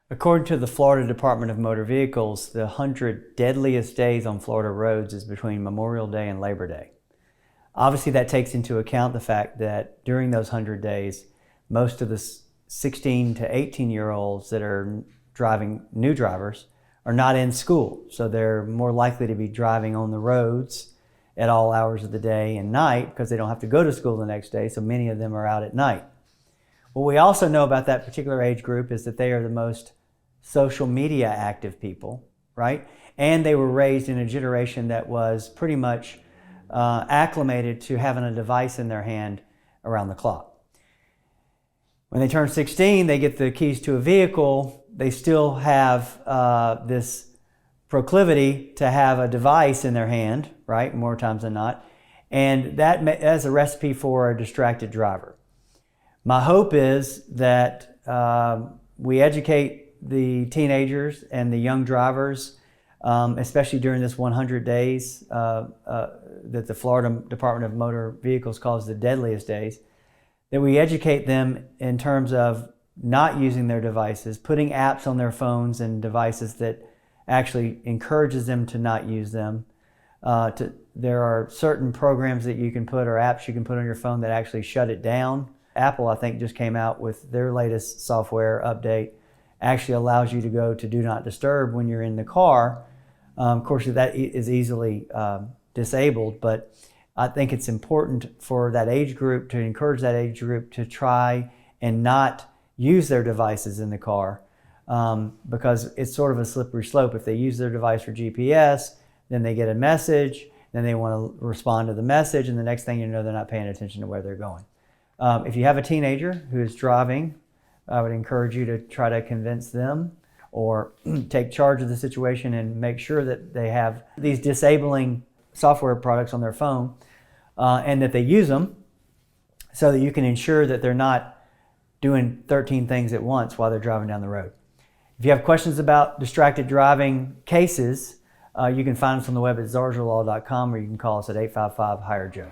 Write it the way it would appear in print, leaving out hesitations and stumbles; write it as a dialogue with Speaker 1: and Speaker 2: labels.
Speaker 1: According to the Florida Department of Motor Vehicles, the 100 deadliest days on Florida roads is between Memorial Day and Labor Day. Obviously, that takes into account the fact that during those 100 days, most of the 16 to 18-year-olds that are driving, new drivers, are not in school. So they're more likely to be driving on the roads at all hours of the day and night because they don't have to go to school the next day, so many of them are out at night. What we also know about that particular age group is that they are the most social media active people, right? And they were raised in a generation that was pretty much acclimated to having a device in their hand around the clock. When they turn 16, they get the keys to a vehicle. They still have this proclivity to have a device in their hand, right? More times than not. And that's a recipe for a distracted driver. My hope is that we educate the teenagers and the young drivers, especially during this 100 days that the Florida Department of Motor Vehicles calls the Deadliest Days, that we educate them in terms of not using their devices, putting apps on their phones and devices that actually encourages them to not use them. There are certain programs that you can put or apps you can put on your phone that actually shut it down. Apple, I think, just came out with their latest software update. Actually allows you to go to Do Not Disturb when you're in the car. Of course, that is easily disabled, but I think it's important for that age group to encourage that age group to try and not use their devices in the car because it's sort of a slippery slope. If they use their device for GPS, then they get a message, then they want to respond to the message, and the next thing you know, they're not paying attention to where they're going. If you have a teenager who is driving, I would encourage you to try to convince them or take charge of the situation and make sure that they have these disabling software products on their phone and that they use them so that you can ensure that they're not doing 13 things at once while they're driving down the road. If you have questions about distracted driving cases, you can find us on the web at zarzarlaw.com or you can call us at 855-HIRE-JOE.